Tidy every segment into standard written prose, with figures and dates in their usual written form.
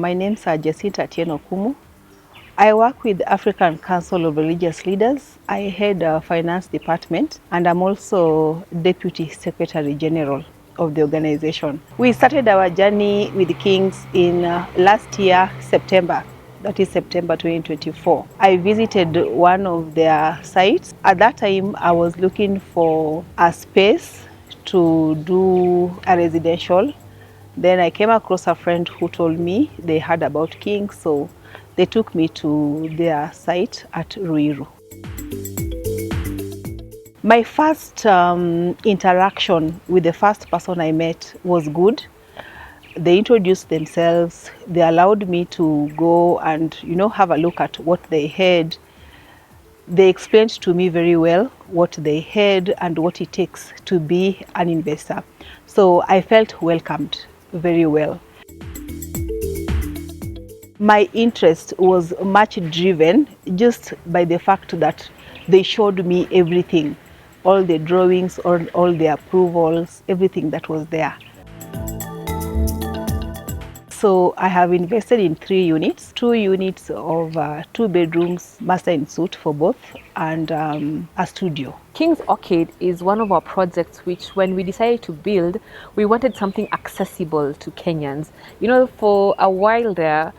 My name's Jacinta Atieno Kumu. I work with the African Council of Religious Leaders. I head a finance department, and I'm also Deputy Secretary General of the organization. We started our journey with the Kings in last year, September. That is September 2024. I visited one of their sites. At that time, I was looking for a space to do a residential. Then I came across a friend who told me they heard about Kings, so they took me to their site at Ruiru. My first interaction with the first person I met was good. They introduced themselves. They allowed me to go and have a look at what they had. They explained to me very well what they had and what it takes to be an investor. So I felt welcomed very well. My interest was much driven just by the fact that they showed me everything, all the drawings, all the approvals, everything that was there. So I have invested in 3 units, 2 units of 2 bedrooms, master and suite for both, and a studio. Kings Orchid is one of our projects which, when we decided to build, we wanted something accessible to Kenyans. For a while there,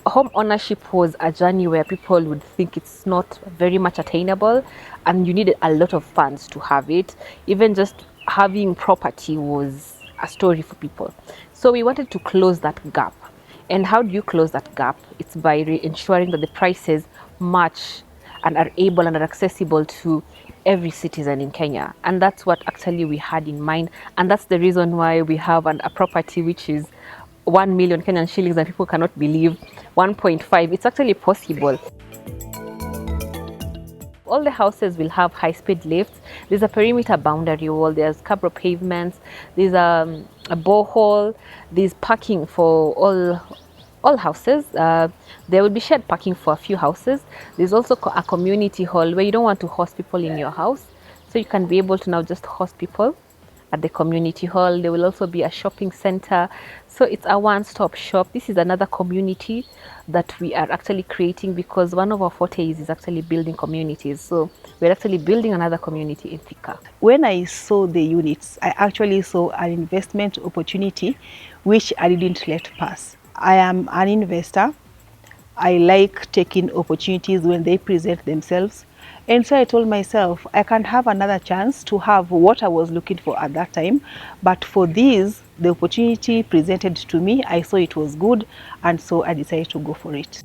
home ownership was a journey where people would think it's not very much attainable and you needed a lot of funds to have it. Even just having property was a story for people. So we wanted to close that gap. And how do you close that gap? It's by ensuring that the prices match and are able and are accessible to every citizen in Kenya. And that's what actually we had in mind. And that's the reason why we have a property which is 1 million Kenyan shillings, and people cannot believe 1.5. It's actually possible. All the houses will have high-speed lifts. There's a perimeter boundary wall. There's cobble pavements. There's a borehole. There's parking for all houses. There will be shared parking for a few houses. There's also a community hall where you don't want to host people in your house, so you can be able to now just host people at the community hall. There will also be a shopping center. So it's a one-stop shop. This is another community that we are actually creating, because one of our fortes is actually building communities. So we're actually building another community in Thika. When I saw the units, I actually saw an investment opportunity which I didn't let pass. I am an investor. I like taking opportunities when they present themselves. And so I told myself, I can have another chance to have what I was looking for at that time. But for these, the opportunity presented to me, I saw it was good, and so I decided to go for it.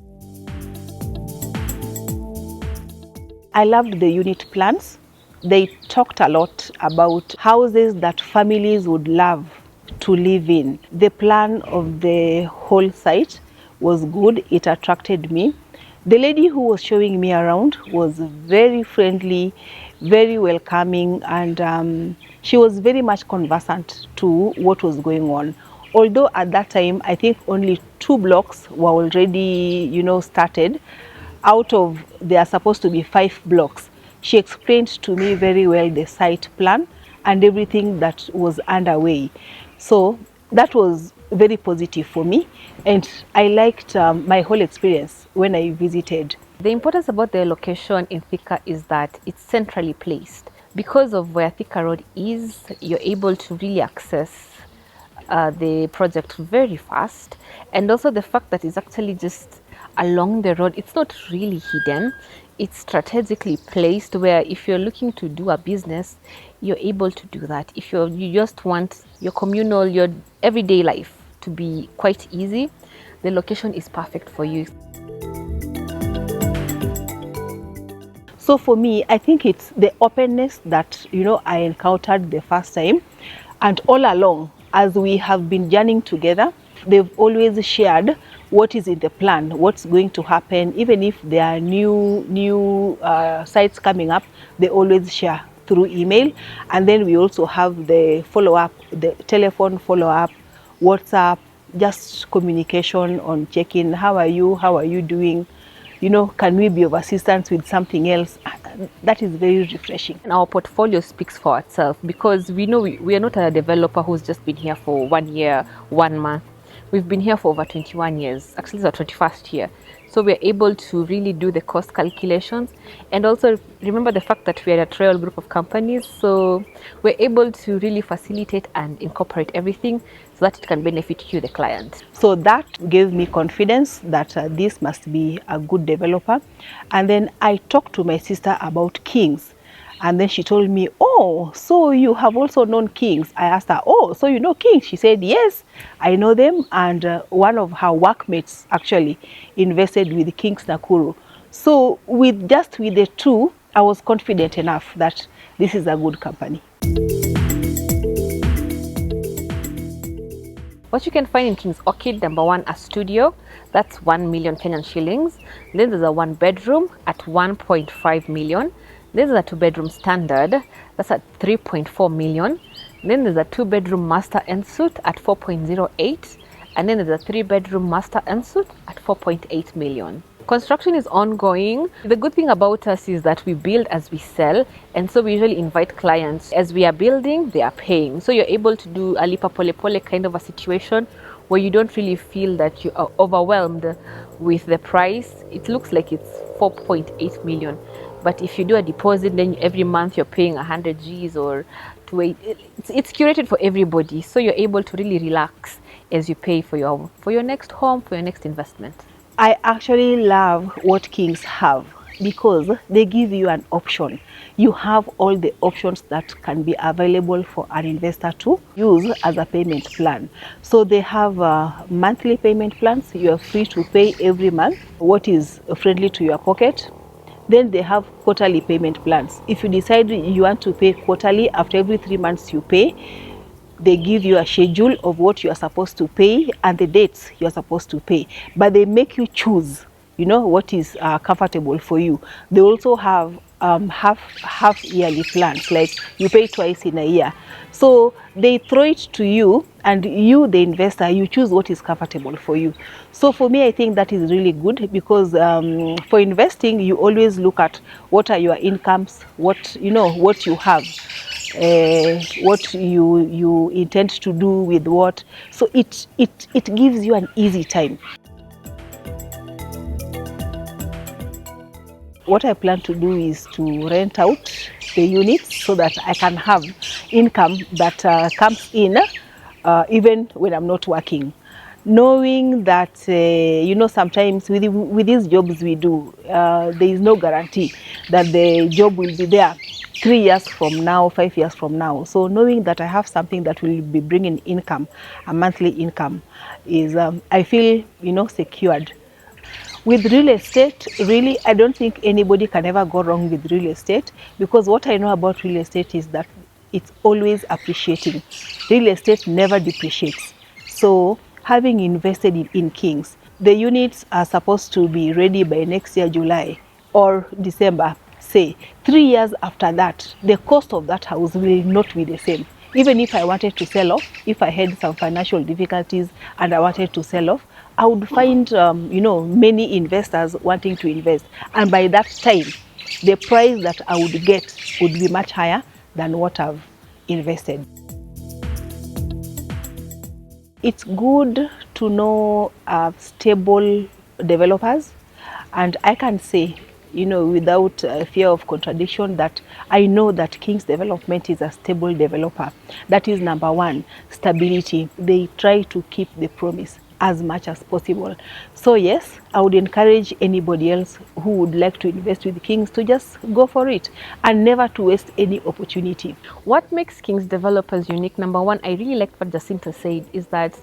I loved the unit plans. They talked a lot about houses that families would love to live in. The plan of the whole site was good. It attracted me. The lady who was showing me around was very friendly, very welcoming, and she was very much conversant to what was going on. Although at that time, I think only 2 blocks were already, started. Out of, there are supposed to be 5 blocks. She explained to me very well the site plan and everything that was underway. So that was very positive for me, and I liked my whole experience when I visited. The importance about the location in Thika is that it's centrally placed. Because of where Thika Road is, you're able to really access the project very fast, and also the fact that it's actually just along the road. It's not really hidden. It's strategically placed where if you're looking to do a business, you're able to do that. If you just want your communal, your everyday life to be quite easy, the location is perfect for you. So for me, I think it's the openness that I encountered the first time, and all along as we have been journeying together, they've always shared what is in the plan, what's going to happen. Even if there are new sites coming up, they always share through email. And then we also have the follow-up, the telephone follow-up, WhatsApp, just communication on check-in. How are you doing? Can we be of assistance with something else? That is very refreshing. And our portfolio speaks for itself, because we know we are not a developer who's just been here for 1 year, 1 month. We've been here for over 21 years. Actually, it's our 21st year. So we're able to really do the cost calculations, and also remember the fact that we are a trial group of companies. So we're able to really facilitate and incorporate everything so that it can benefit you, the client. So that gave me confidence that this must be a good developer. And then I talked to my sister about Kings. And then she told me, oh, so you have also known Kings. I asked her, oh, so you know Kings? She said, yes, I know them. And one of her workmates actually invested with Kings Nakuru. So with the two, I was confident enough that this is a good company. What you can find in King's Orchid, number one, a studio, that's 1 million Kenyan shillings. Then there's a 1 bedroom at 1.5 million. Then there's a 2 bedroom standard, that's at 3.4 million. Then there's a 2 bedroom master ensuite at 4.08. And then there's a 3 bedroom master ensuite at 4.8 million. Construction is ongoing. The good thing about us is that we build as we sell, and so we usually invite clients. As we are building, they are paying. So you're able to do a lipa pole pole kind of a situation where you don't really feel that you are overwhelmed with the price. It looks like it's 4.8 million. But if you do a deposit, then every month you're paying 100 Gs or 280. It's curated for everybody. So you're able to really relax as you pay for your next home, for your next investment. I actually love what Kings have because they give you an option. You have all the options that can be available for an investor to use as a payment plan. So they have monthly payment plans. You are free to pay every month what is friendly to your pocket. Then they have quarterly payment plans. If you decide you want to pay quarterly, after every 3 months you pay, they give you a schedule of what you are supposed to pay and the dates you are supposed to pay. But they make you choose, what is comfortable for you. They also have half yearly plans, like you pay twice in a year. So they throw it to you, and you, the investor, you choose what is comfortable for you. So for me, I think that is really good because for investing, you always look at what are your incomes, what you have. What you intend to do with what, so it gives you an easy time. What I plan to do is to rent out the units so that I can have income that comes in even when I'm not working. Knowing that, sometimes with these jobs we do, there is no guarantee that the job will be there 3 years from now, 5 years from now. So knowing that I have something that will be bringing income, a monthly income, is I feel, secured. With real estate, really, I don't think anybody can ever go wrong with real estate, because what I know about real estate is that it's always appreciating. Real estate never depreciates. So having invested in Kings, the units are supposed to be ready by next year, July or December. Say 3 years after that, the cost of that house will not be the same. Even if I wanted to sell off, if I had some financial difficulties and I wanted to sell off, I would find many investors wanting to invest, and by that time the price that I would get would be much higher than what I've invested. It's good to know stable developers, and I can say, without fear of contradiction, that I know that King's Development is a stable developer. That is number one, stability. They try to keep the promise as much as possible. So yes, I would encourage anybody else who would like to invest with Kings to just go for it and never to waste any opportunity. What makes Kings Developers unique? Number one, I really like what Jacinta said, is that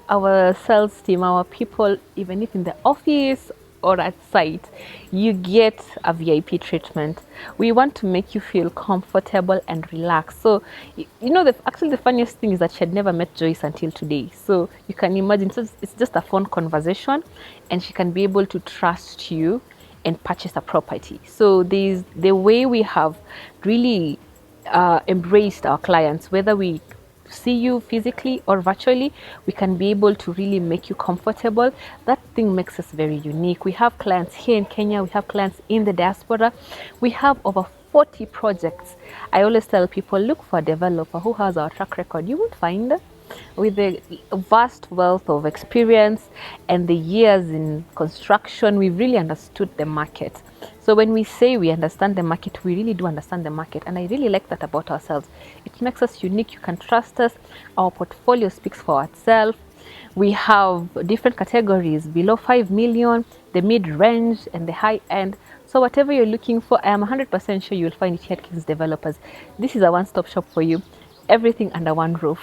our sales team, our people, even if in the office or at site, you get a VIP treatment. We want to make you feel comfortable and relaxed. So, actually the funniest thing is that she had never met Joyce until today. So you can imagine, so it's just a phone conversation, and she can be able to trust you and purchase a property. So there's the way we have really embraced our clients, whether we see you physically or virtually, we can be able to really make you comfortable. That thing makes us very unique. We have clients here in Kenya, we have clients in the diaspora, we have over 40 projects. I always tell people, look for a developer who has our track record. You won't find with the vast wealth of experience and the years in construction, we've really understood the market. So when we say we understand the market, we really do understand the market. And I really like that about ourselves. It makes us unique. You can trust us. Our portfolio speaks for itself. We have different categories below 5 million, the mid range, and the high end. So whatever you're looking for, I am 100% sure you'll find it here at Kings Developers. This is a one-stop shop for you. Everything under one roof.